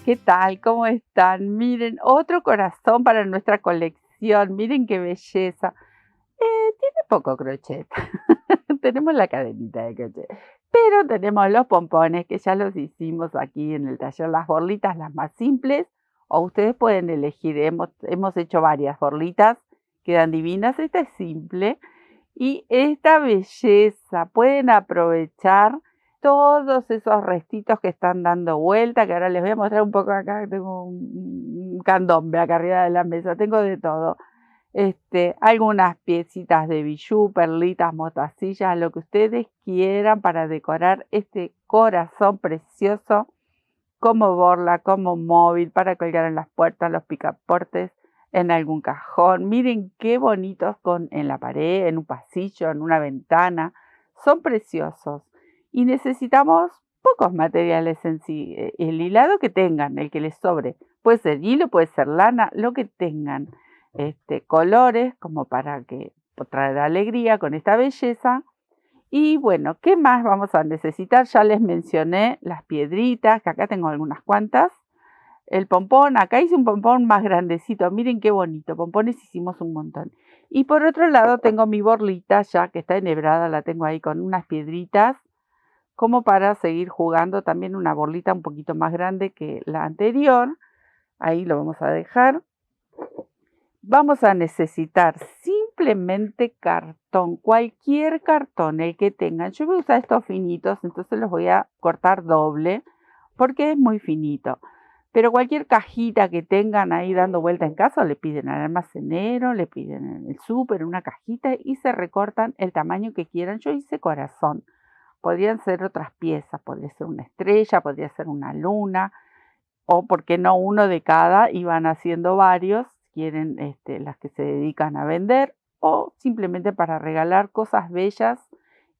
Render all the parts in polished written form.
¿Qué tal? ¿Cómo están? Miren, otro corazón para nuestra colección. Miren qué belleza. Tiene poco crochet. Tenemos la cadenita de crochet. Pero tenemos los pompones que ya los hicimos aquí en el taller. Las borlitas, las más simples. O ustedes pueden elegir. Hemos hecho varias borlitas. Quedan divinas. Esta es simple. Y esta belleza, pueden aprovechar todos esos restitos que están dando vuelta, que ahora les voy a mostrar un poco acá, tengo un candombe acá arriba de la mesa, tengo de todo. Algunas piecitas de bijú, perlitas, mostacillas, lo que ustedes quieran para decorar este corazón precioso como borla, como móvil, para colgar en las puertas, los picaportes, en algún cajón. Miren qué bonitos en la pared, en un pasillo, en una ventana. Son preciosos. Y necesitamos pocos materiales en sí. El hilado que tengan, el que les sobre. Puede ser hilo, puede ser lana, lo que tengan. Colores como para que traer alegría con esta belleza. Y bueno, ¿qué más vamos a necesitar? Ya les mencioné las piedritas, que acá tengo algunas cuantas. El pompón, acá hice un pompón más grandecito, miren qué bonito, pompones hicimos un montón. Y por otro lado tengo mi borlita ya que está enhebrada, la tengo ahí con unas piedritas, como para seguir jugando. También una borlita un poquito más grande que la anterior, ahí lo vamos a dejar. Vamos a necesitar simplemente cartón, cualquier cartón, el que tengan. Yo voy a usar estos finitos, entonces los voy a cortar doble porque es muy finito. Pero cualquier cajita que tengan ahí dando vuelta en casa, le piden al almacenero, le piden en el súper, una cajita y se recortan el tamaño que quieran. Yo hice corazón. Podrían ser otras piezas, podría ser una estrella, podría ser una luna, o por qué no uno de cada, y van haciendo varios, quieren las que se dedican a vender o simplemente para regalar cosas bellas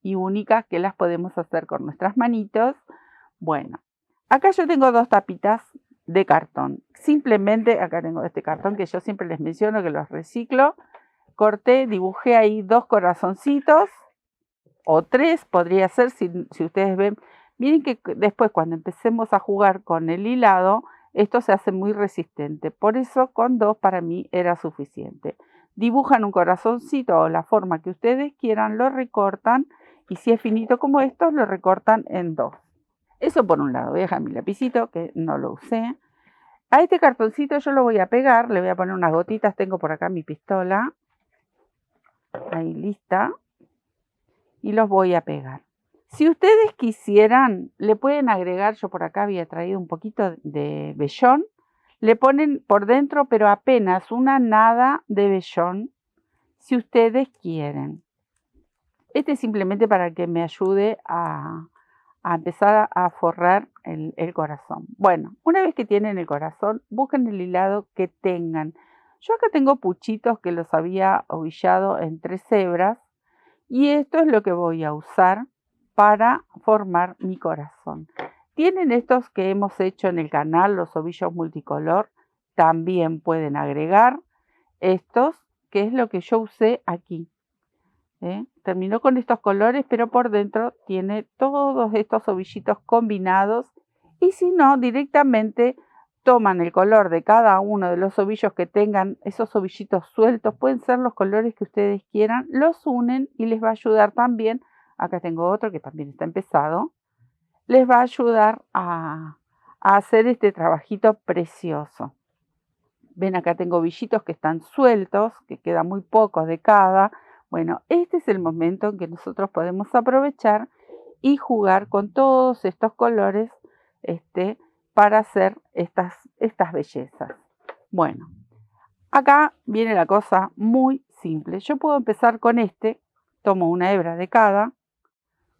y únicas que las podemos hacer con nuestras manitos. Bueno, acá yo tengo dos tapitas de cartón. Simplemente acá tengo este cartón que yo siempre les menciono que los reciclo. Corté, dibujé ahí dos corazoncitos o tres, podría ser si ustedes ven. Miren que después cuando empecemos a jugar con el hilado, esto se hace muy resistente. Por eso con dos para mí era suficiente. Dibujan un corazoncito o la forma que ustedes quieran, lo recortan y si es finito como estos, lo recortan en dos. Eso por un lado. Voy a dejar mi lapicito que no lo usé. A este cartoncito yo lo voy a pegar, le voy a poner unas gotitas. Tengo por acá mi pistola. Ahí lista. Y los voy a pegar. Si ustedes quisieran, le pueden agregar, yo por acá había traído un poquito de vellón, le ponen por dentro, pero apenas una nada de vellón, si ustedes quieren. Este es simplemente para que me ayude a empezar a forrar el corazón. Bueno, una vez que tienen el corazón, busquen el hilado que tengan. Yo acá tengo puchitos que los había ovillado en 3 hebras. Y esto es lo que voy a usar para formar mi corazón. Tienen estos que hemos hecho en el canal, los ovillos multicolor. También pueden agregar estos, que es lo que yo usé aquí. Terminó con estos colores, pero por dentro tiene todos estos ovillitos combinados. Y si no, directamente toman el color de cada uno de los ovillos que tengan, esos ovillitos sueltos, pueden ser los colores que ustedes quieran, los unen y les va a ayudar también. Acá tengo otro que también está empezado. Les va a ayudar a hacer este trabajito precioso. Ven, acá tengo ovillitos que están sueltos, que quedan muy pocos de cada. Bueno, este es el momento en que nosotros podemos aprovechar y jugar con todos estos colores para hacer estas bellezas. Bueno, acá viene la cosa muy simple. Yo puedo empezar con tomo una hebra de cada,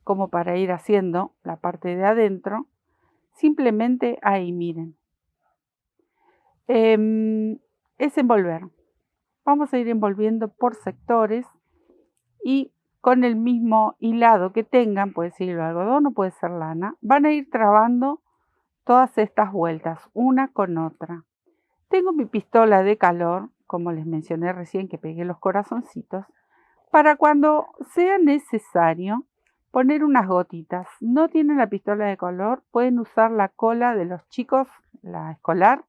como para ir haciendo la parte de adentro. Simplemente ahí, miren. Es envolver. Vamos a ir envolviendo por sectores y con el mismo hilado que tengan, puede ser hilo de algodón o puede ser lana, van a ir trabando todas estas vueltas, una con otra. Tengo mi pistola de calor, como les mencioné recién que pegué los corazoncitos, para cuando sea necesario poner unas gotitas. No tienen la pistola de color, pueden usar la cola de los chicos, la escolar,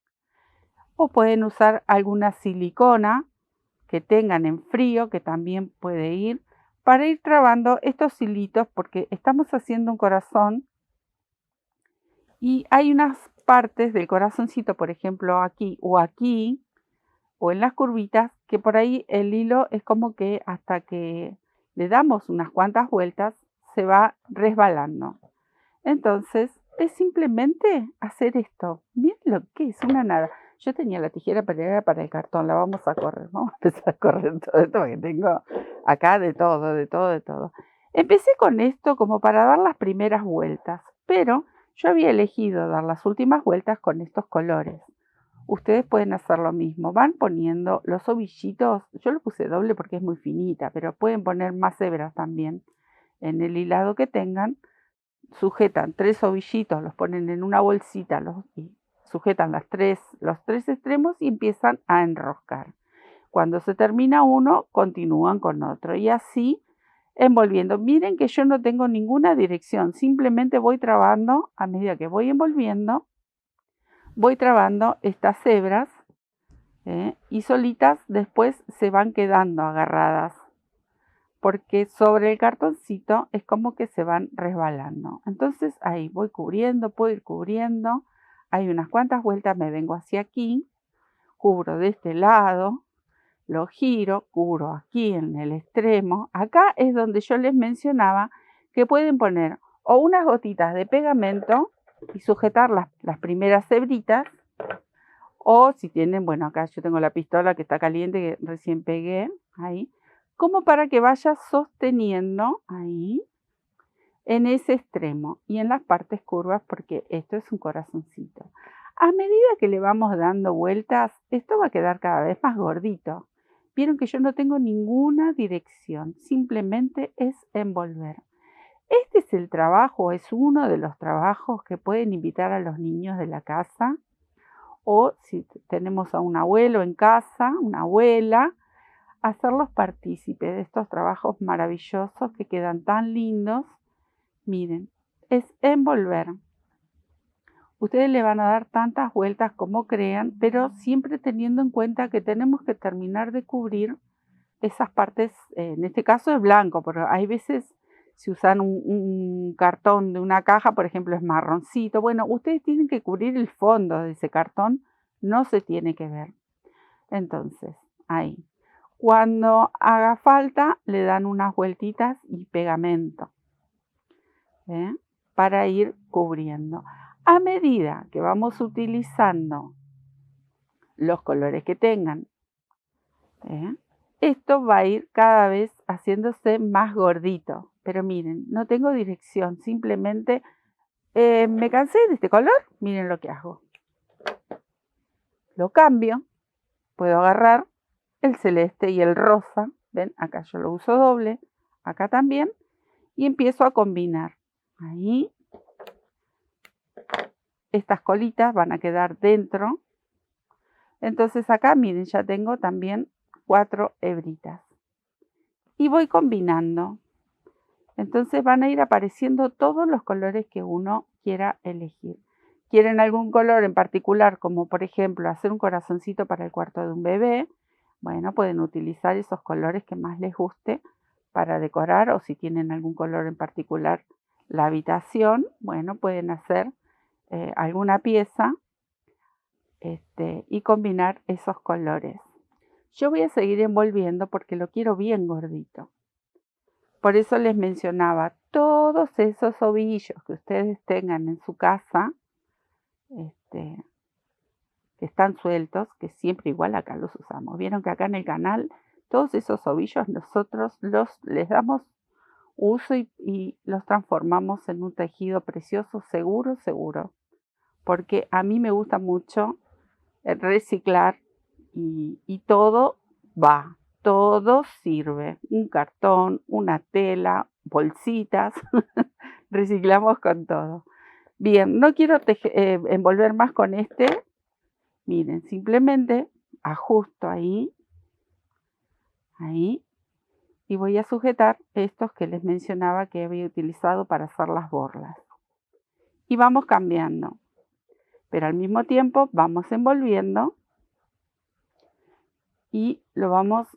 o pueden usar alguna silicona que tengan en frío, que también puede ir, para ir trabando estos hilitos, porque estamos haciendo un corazón y hay unas partes del corazoncito, por ejemplo aquí, o en las curvitas, que por ahí el hilo es como que hasta que le damos unas cuantas vueltas, se va resbalando. Entonces, es simplemente hacer esto. Miren lo que es una nada. Yo tenía la tijera, pero era para el cartón. La vamos a correr. Vamos a empezar a correr todo esto porque tengo acá de todo, de todo, de todo. Empecé con esto como para dar las primeras vueltas, pero yo había elegido dar las últimas vueltas con estos colores. Ustedes pueden hacer lo mismo. Van poniendo los ovillitos. Yo lo puse doble porque es muy finita, pero pueden poner más hebras también en el hilado que tengan. Sujetan 3 ovillitos, los ponen en una bolsita y sujetan los tres extremos y empiezan a enroscar. Cuando se termina uno, continúan con otro y así envolviendo. Miren que yo no tengo ninguna dirección, simplemente voy trabando a medida que voy envolviendo, voy trabando estas hebras y solitas después se van quedando agarradas, porque sobre el cartoncito es como que se van resbalando. Entonces ahí voy cubriendo, puedo ir cubriendo, hay unas cuantas vueltas, me vengo hacia aquí, cubro de este lado, lo giro, cubro aquí en el extremo. Acá es donde yo les mencionaba que pueden poner o unas gotitas de pegamento y sujetar las primeras hebritas, o si tienen, bueno, acá yo tengo la pistola que está caliente, que recién pegué, ahí, como para que vaya sosteniendo ahí, en ese extremo y en las partes curvas, porque esto es un corazoncito. A medida que le vamos dando vueltas, esto va a quedar cada vez más gordito. Vieron que yo no tengo ninguna dirección, simplemente es envolver. Este es el trabajo, es uno de los trabajos que pueden invitar a los niños de la casa, o si tenemos a un abuelo en casa, una abuela, hacerlos partícipes de estos trabajos maravillosos que quedan tan lindos. Miren, es envolver. Ustedes le van a dar tantas vueltas como crean, pero siempre teniendo en cuenta que tenemos que terminar de cubrir esas partes, en este caso es blanco, pero hay veces si usan un cartón de una caja, por ejemplo, es marroncito. Bueno, ustedes tienen que cubrir el fondo de ese cartón, no se tiene que ver. Entonces, ahí. Cuando haga falta, le dan unas vueltitas y pegamento, ¿eh? Para ir cubriendo. A medida que vamos utilizando los colores que tengan, ¿eh? Esto va a ir cada vez haciéndose más gordito. Pero miren, no tengo dirección, simplemente me cansé de este color, miren lo que hago. Lo cambio, puedo agarrar el celeste y el rosa, ven, acá yo lo uso doble, acá también, y empiezo a combinar. Ahí, estas colitas van a quedar dentro. Entonces acá, miren, ya tengo también 4 hebritas. Y voy combinando. Entonces van a ir apareciendo todos los colores que uno quiera elegir. ¿Quieren algún color en particular, como por ejemplo hacer un corazoncito para el cuarto de un bebé? Bueno, pueden utilizar esos colores que más les guste para decorar, o si tienen algún color en particular la habitación, bueno, pueden hacer alguna pieza y combinar esos colores. Yo voy a seguir envolviendo porque lo quiero bien gordito. Por eso les mencionaba, todos esos ovillos que ustedes tengan en su casa, que están sueltos, que siempre igual acá los usamos. Vieron que acá en el canal, todos esos ovillos nosotros les damos uso y los transformamos en un tejido precioso, seguro, seguro. Porque a mí me gusta mucho reciclar y todo va. Todo sirve, un cartón, una tela, bolsitas, reciclamos con todo. Bien, no quiero envolver más con este. Miren, simplemente ajusto ahí, y voy a sujetar estos que les mencionaba que había utilizado para hacer las borlas. Y vamos cambiando. pero al mismo tiempo vamos envolviendo y lo vamos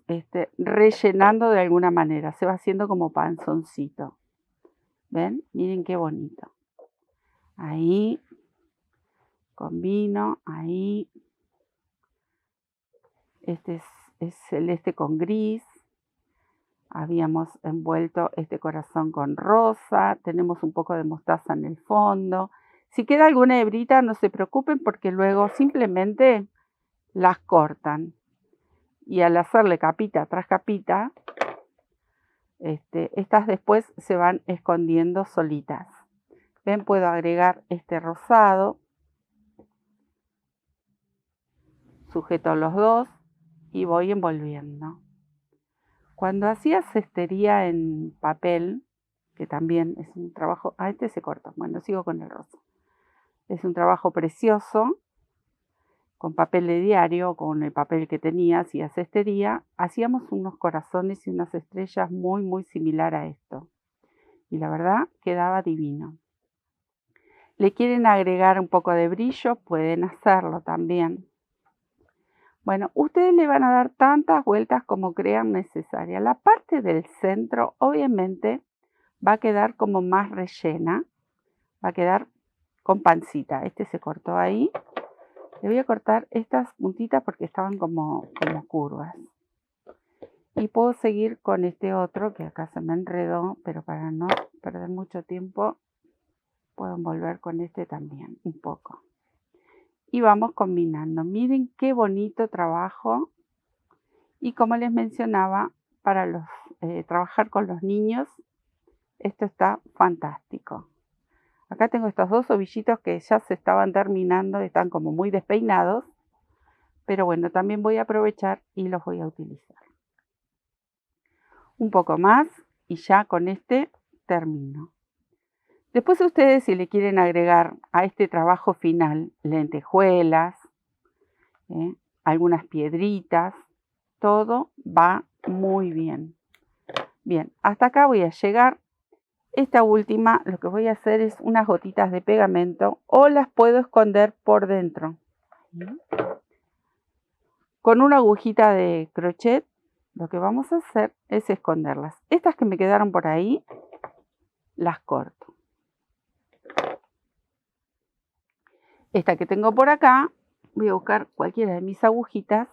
rellenando de alguna manera. Se va haciendo como panzoncito. ¿Ven? Miren qué bonito. Ahí, combino, ahí. Este es celeste con gris. Habíamos envuelto este corazón con rosa. Tenemos un poco de mostaza en el fondo. Si queda alguna hebrita, no se preocupen porque luego simplemente las cortan. Y al hacerle capita tras capita, estas después se van escondiendo solitas. Ven, puedo agregar este rosado. Sujeto los dos y voy envolviendo. Cuando hacía cestería en papel, que también es un trabajo... este se corta. Bueno, sigo con el rosa. Es un trabajo precioso. Con papel de diario, con el papel que tenía, hacía cestería. Hacíamos unos corazones y unas estrellas muy, muy similar a esto. Y la verdad, quedaba divino. ¿Le quieren agregar un poco de brillo? Pueden hacerlo también. Bueno, ustedes le van a dar tantas vueltas como crean necesaria. La parte del centro obviamente va a quedar como más rellena, va a quedar con pancita. Este se cortó ahí. Le voy a cortar estas puntitas porque estaban como curvas. Y puedo seguir con este otro que acá se me enredó, pero para no perder mucho tiempo puedo envolver con este también un poco. Y vamos combinando. Miren qué bonito trabajo. Y como les mencionaba, para trabajar con los niños, esto está fantástico. Acá tengo estos dos ovillitos que ya se estaban terminando, están como muy despeinados. Pero bueno, también voy a aprovechar y los voy a utilizar. Un poco más y ya con este termino. Después ustedes, si le quieren agregar a este trabajo final lentejuelas, algunas piedritas, todo va muy bien. Bien, hasta acá voy a llegar. Esta última, lo que voy a hacer es unas gotitas de pegamento o las puedo esconder por dentro. Con una agujita de crochet, lo que vamos a hacer es esconderlas. Estas que me quedaron por ahí, las corto. Esta que tengo por acá, voy a buscar cualquiera de mis agujitas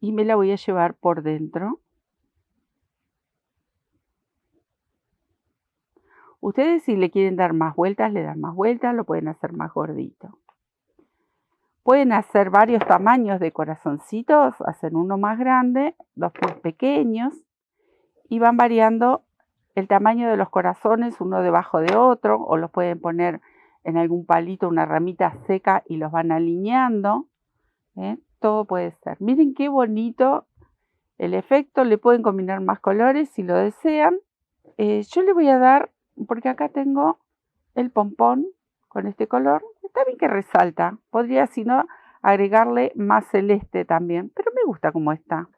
y me la voy a llevar por dentro. Ustedes si le quieren dar más vueltas, le dan más vueltas, lo pueden hacer más gordito. Pueden hacer varios tamaños de corazoncitos, hacen uno más grande, dos más pequeños y van variando el tamaño de los corazones uno debajo de otro o los pueden poner en algún palito, una ramita seca y los van alineando. Todo puede ser. Miren qué bonito el efecto, le pueden combinar más colores si lo desean. Yo le voy a dar, porque acá tengo el pompón con este color, está bien que resalta, podría si no agregarle más celeste también, pero me gusta como está.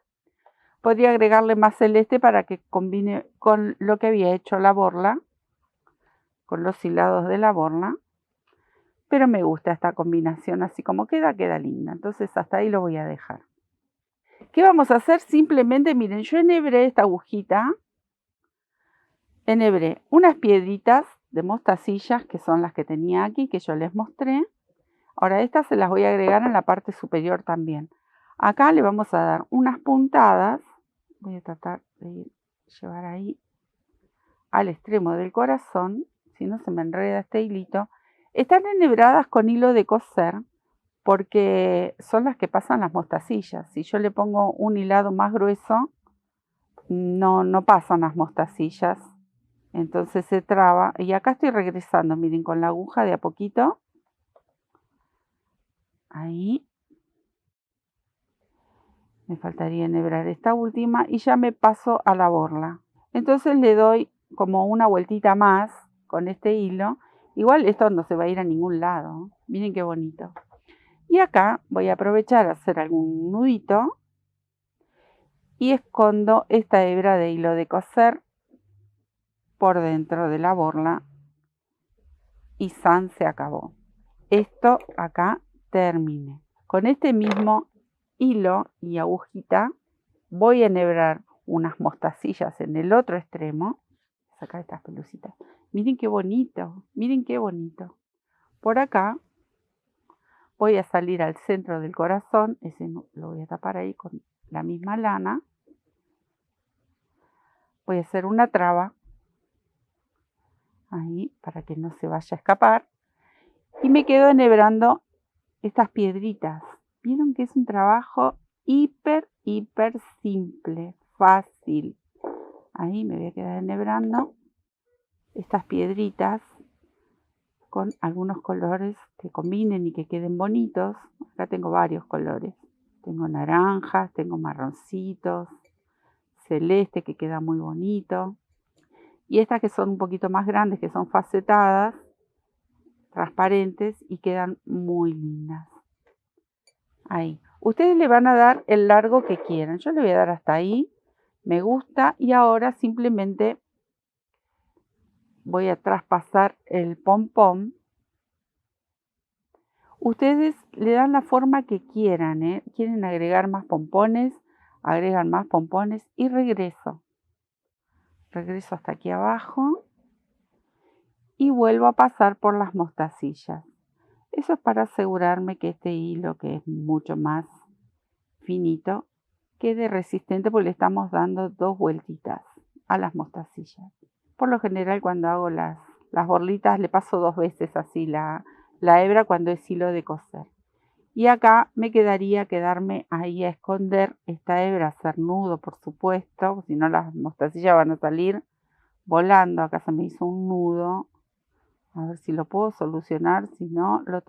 Podría agregarle más celeste para que combine con lo que había hecho la borla, con los hilados de la borla, pero me gusta esta combinación, así como queda linda, entonces hasta ahí lo voy a dejar. ¿Qué vamos a hacer? Simplemente, miren, yo enhebré esta agujita, enhebré unas piedritas de mostacillas, que son las que tenía aquí, que yo les mostré. Ahora estas se las voy a agregar en la parte superior también. Acá le vamos a dar unas puntadas, voy a tratar de llevar ahí al extremo del corazón, si no se me enreda este hilito. Están enhebradas con hilo de coser, porque son las que pasan las mostacillas. Si yo le pongo un hilado más grueso, no pasan las mostacillas. Entonces se traba. Y acá estoy regresando, miren, con la aguja de a poquito. Ahí. Me faltaría enhebrar esta última y ya me paso a la borla. Entonces le doy como una vueltita más con este hilo. Igual esto no se va a ir a ningún lado. Miren qué bonito. Y acá voy a aprovechar a hacer algún nudito. Y escondo esta hebra de hilo de coser por dentro de la borla. Y san se acabó. esto acá termine. Con este mismo hilo y agujita voy a enhebrar unas mostacillas en el otro extremo. Sacar estas pelucitas. Miren qué bonito, miren qué bonito. Por acá voy a salir al centro del corazón, ese lo voy a tapar ahí con la misma lana. Voy a hacer una traba ahí para que no se vaya a escapar. Y me quedo enhebrando estas piedritas. Vieron que es un trabajo hiper simple, fácil. Ahí me voy a quedar enhebrando estas piedritas con algunos colores que combinen y que queden bonitos. Acá tengo varios colores. Tengo naranjas, tengo marroncitos, celeste que queda muy bonito. Y estas que son un poquito más grandes, que son facetadas, transparentes y quedan muy lindas. Ahí. Ustedes le van a dar el largo que quieran. Yo le voy a dar hasta ahí. Me gusta. Y ahora simplemente voy a traspasar el pompón. Ustedes le dan la forma que quieran, ¿eh? Quieren agregar más pompones, agregan más pompones y regreso. Regreso hasta aquí abajo y vuelvo a pasar por las mostacillas. Eso es para asegurarme que este hilo, que es mucho más finito, quede resistente porque le estamos dando 2 vueltitas a las mostacillas. Por lo general cuando hago las borlitas le paso 2 veces así la hebra cuando es hilo de coser. Y acá me quedaría quedarme ahí a esconder esta hebra, hacer nudo por supuesto, si no las mostacillas van a salir volando. Acá se me hizo un nudo, a ver si lo puedo solucionar, si no lo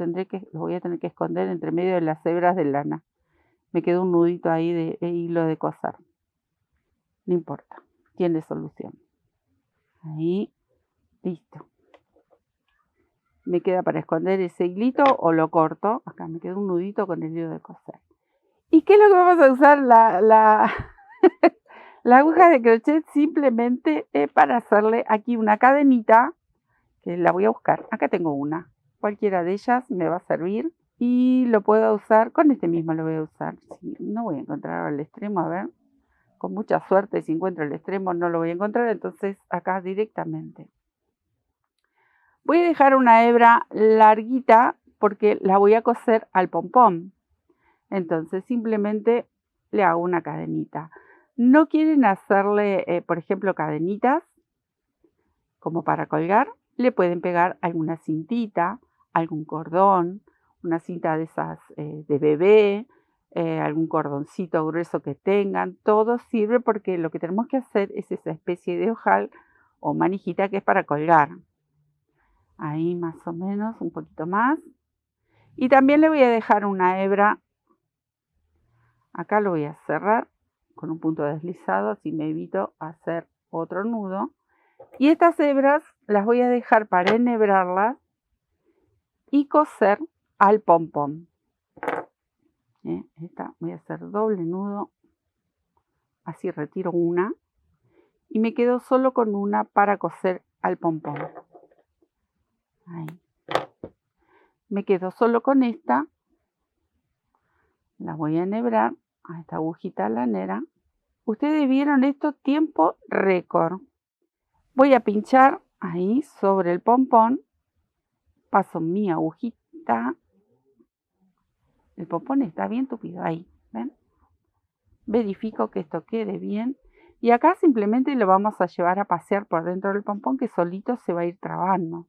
voy a tener que esconder entre medio de las hebras de lana. Me quedó un nudito ahí de hilo de coser, no importa, tiene solución. Ahí, listo. Me queda para esconder ese hilito o lo corto. Acá me quedó un nudito con el hilo de coser. ¿Y qué es lo que vamos a usar? La aguja de crochet simplemente para hacerle aquí una cadenita, que la voy a buscar. Acá tengo una. Cualquiera de ellas me va a servir. Y lo puedo usar, con este mismo lo voy a usar. Sí, no voy a encontrar el extremo, a ver. Con mucha suerte, si encuentro el extremo no lo voy a encontrar, entonces acá directamente. Voy a dejar una hebra larguita porque la voy a coser al pompón. Entonces simplemente le hago una cadenita. No quieren hacerle, por ejemplo, cadenitas como para colgar, le pueden pegar alguna cintita, algún cordón, una cinta de esas de bebé, algún cordoncito grueso que tengan. Todo sirve porque lo que tenemos que hacer es esa especie de ojal o manijita que es para colgar. Ahí más o menos, un poquito más. Y también le voy a dejar una hebra. Acá lo voy a cerrar con un punto deslizado, así me evito hacer otro nudo. Y estas hebras las voy a dejar para enhebrarlas y coser al pompón. Esta voy a hacer doble nudo, así retiro una y me quedo solo con una para coser al pompón. Ahí. Me quedo solo con esta, la voy a enhebrar a esta agujita lanera. Ustedes vieron esto tiempo récord. Voy a pinchar ahí sobre el pompón, paso mi agujita. El pompón está bien tupido ahí, ¿ven? Verifico que esto quede bien. Y acá simplemente lo vamos a llevar a pasear por dentro del pompón que solito se va a ir trabando.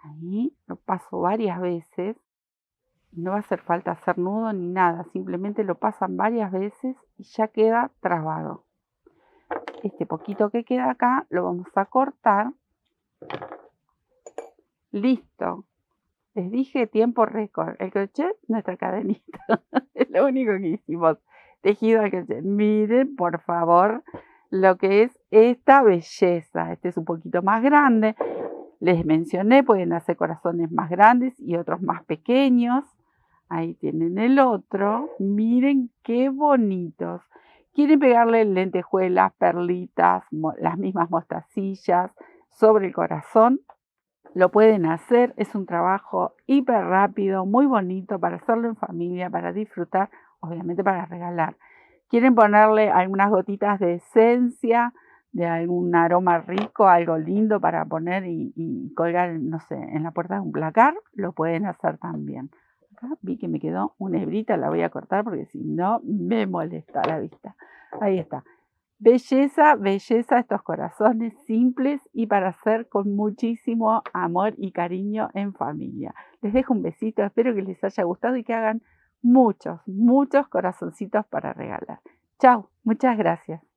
Ahí lo paso varias veces. No va a hacer falta hacer nudo ni nada. Simplemente lo pasan varias veces y ya queda trabado. Este poquito que queda acá lo vamos a cortar. Listo. Les dije tiempo récord. El crochet, nuestra cadenita. Es lo único que hicimos. Tejido al crochet. Miren, por favor, lo que es esta belleza. Este es un poquito más grande. Les mencioné, pueden hacer corazones más grandes y otros más pequeños. Ahí tienen el otro. Miren qué bonitos. Quieren pegarle lentejuelas, perlitas, las mismas mostacillas sobre el corazón. Lo pueden hacer, es un trabajo hiper rápido, muy bonito para hacerlo en familia, para disfrutar, obviamente para regalar. Quieren ponerle algunas gotitas de esencia, de algún aroma rico, algo lindo para poner y colgar, no sé, en la puerta de un placar, lo pueden hacer también. Acá vi que me quedó una hebrita, la voy a cortar porque si no me molesta la vista. Ahí está. Belleza, belleza estos corazones simples y para hacer con muchísimo amor y cariño en familia. Les dejo un besito, espero que les haya gustado y que hagan muchos, muchos corazoncitos para regalar. Chao, muchas gracias.